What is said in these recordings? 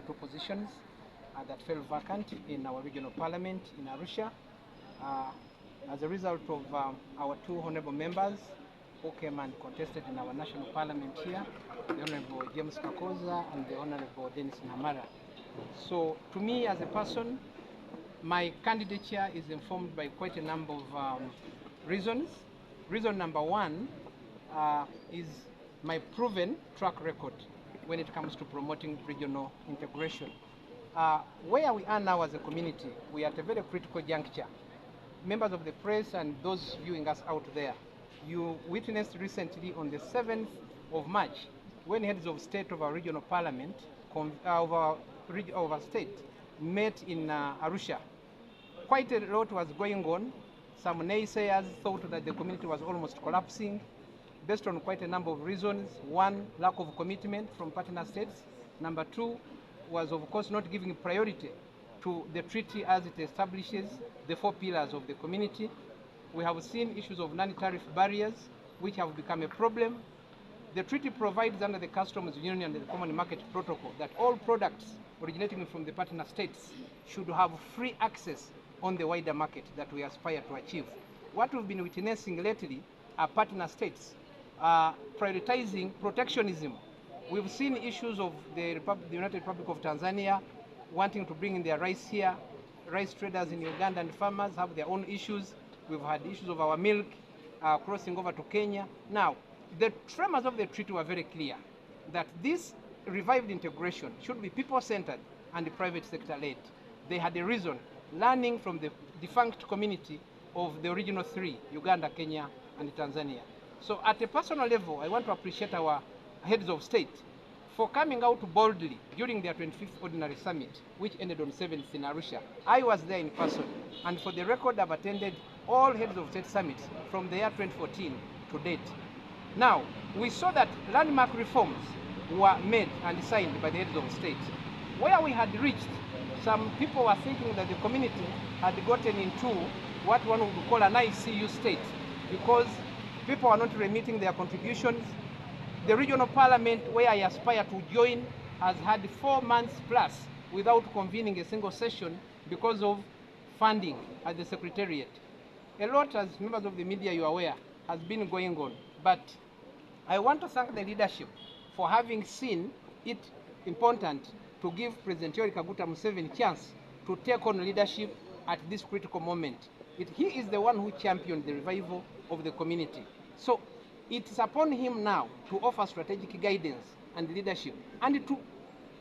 2 positions that fell vacant in our regional parliament in Arusha. As a result of our 2 honorable members who came and contested in our national parliament here, the Honorable James Kakoza and the Honorable Dennis Namara. So to me as a person, my candidature is informed by quite a number of reasons. Reason number 1 is my proven track record when it comes to promoting regional integration. Where we are now as a community, we are at a very critical juncture. Members of the press and those viewing us out there, you witnessed recently on the 7th of March when heads of state of our regional parliament of our state met in Arusha. Quite a lot was going on. Some naysayers thought that the community was almost collapsing based on quite a number of reasons. 1, lack of commitment from partner states. Number 2 was, of course, not giving priority to the treaty as it establishes the 4 pillars of the community. We have seen issues of non-tariff barriers which have become a problem. The treaty provides under the Customs Union and the Common Market Protocol that all products originating from the partner states should have free access on the wider market that we aspire to achieve. What we've been witnessing lately are partner states prioritizing protectionism. We've seen issues of the United Republic of Tanzania wanting to bring in their rice here. Rice traders in Uganda and farmers have their own issues. We've had issues of our milk crossing over to Kenya. Now, the tremors of the treaty were very clear that this revived integration should be people-centered and private sector-led. They had a reason, learning from the defunct community of the original 3, Uganda, Kenya, and Tanzania. So at a personal level, I want to appreciate our heads of state for coming out boldly during their 25th Ordinary Summit, which ended on 7th in Arusha. I was there in person, and for the record, I've attended all heads of state summits from the year 2014 to date. Now, we saw that landmark reforms were made and signed by the heads of state. Where we had reached, some people were thinking that the community had gotten into what one would call an ICU state because people are not remitting their contributions. The regional parliament, where I aspire to join, has had 4 months plus without convening a single session because of funding at the Secretariat. A lot, as members of the media you are aware, has been going on. But I want to thank the leadership for having seen it important to give President Yoweri Kaguta Museveni a chance to take on leadership at this critical moment. He is the one who championed the revival of the community. So it's upon him now to offer strategic guidance and leadership and to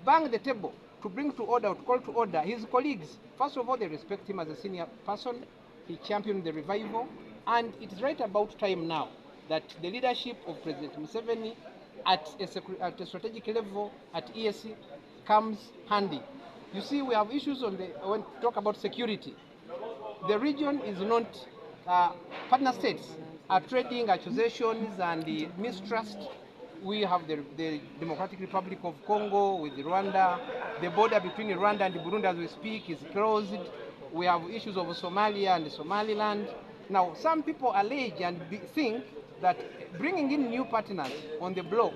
bang the table, to bring to order, to call to order his colleagues. First of all, they respect him as a senior person. He championed the revival, and it is right about time now that the leadership of President Museveni at a strategic level at EAC comes handy. You see, we have issues when we talk about security. The region is not, partner states are trading accusations and the mistrust. We have the Democratic Republic of Congo with Rwanda. The border between Rwanda and Burundi as we speak is closed. We have issues of Somalia and Somaliland. Now, some people allege and think that bringing in new partners on the bloc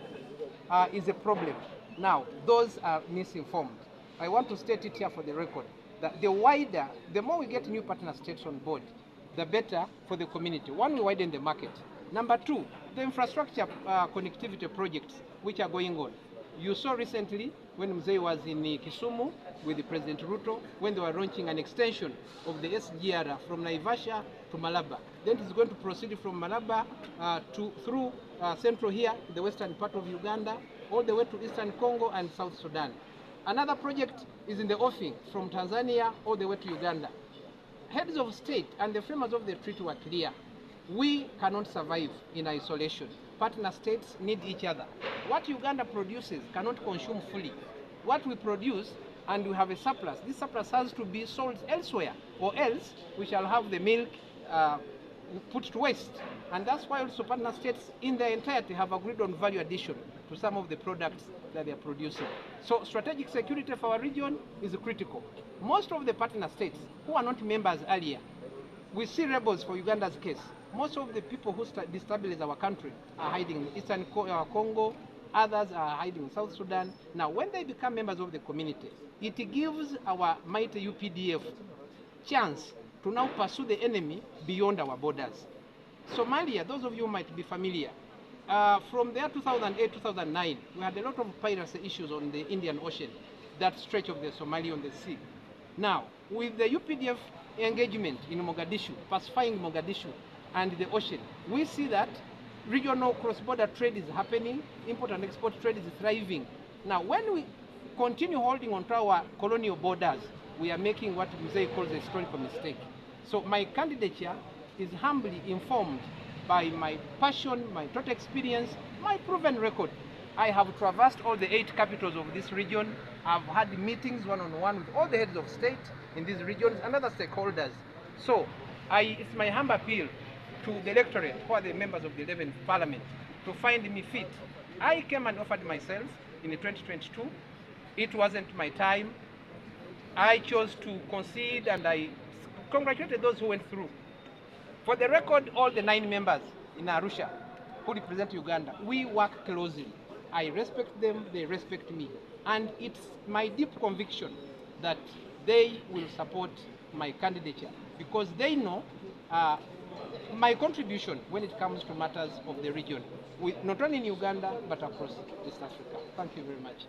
is a problem. Now, those are misinformed. I want to state it here for the record, that the more we get new partner states on board, the better for the community. 1, we widen the market. Number 2, the infrastructure connectivity projects which are going on. You saw recently when Mzee was in Kisumu with President Ruto, when they were launching an extension of the SGR from Naivasha to Malaba. Then it's going to proceed from Malaba through central here, the western part of Uganda, all the way to eastern Congo and South Sudan. Another project is in the offing from Tanzania all the way to Uganda. Heads of state and the framers of the treaty were clear. We cannot survive in isolation. Partner states need each other. What Uganda produces cannot consume fully. What we produce, and we have a surplus, this surplus has to be sold elsewhere, or else we shall have the milk put to waste. And that's why also partner states in their entirety have agreed on value addition to some of the products that they are producing. So strategic security for our region is critical. Most of the partner states who are not members earlier, we see rebels for Uganda's case. Most of the people who destabilize our country are hiding in eastern Congo, Others are hiding in South Sudan. Now, when they become members of the community, it gives our mighty UPDF chance to now pursue the enemy beyond our borders. Somalia, those of you who might be familiar, from there 2008, 2009, we had a lot of piracy issues on the Indian Ocean, that stretch of the Somalia on the sea. Now, with the UPDF engagement in Mogadishu, pacifying Mogadishu and the ocean, we see that regional cross-border trade is happening, import and export trade is thriving. Now, when we continue holding on to our colonial borders, we are making what Mzee calls a historical mistake. So my candidature is humbly informed by my passion, my total experience, my proven record. I have traversed all the 8 capitals of this region. I've had meetings one-on-one with all the heads of state in these regions and other stakeholders. So it's my humble appeal to the electorate, who are the members of the 11th Parliament, to find me fit. I came and offered myself in 2022. It wasn't my time. I chose to concede, and I congratulated those who went through. For the record, all the 9 members in Arusha who represent Uganda, we work closely. I respect them, they respect me. And it's my deep conviction that they will support my candidature because they know my contribution when it comes to matters of the region, not only in Uganda, but across East Africa. Thank you very much.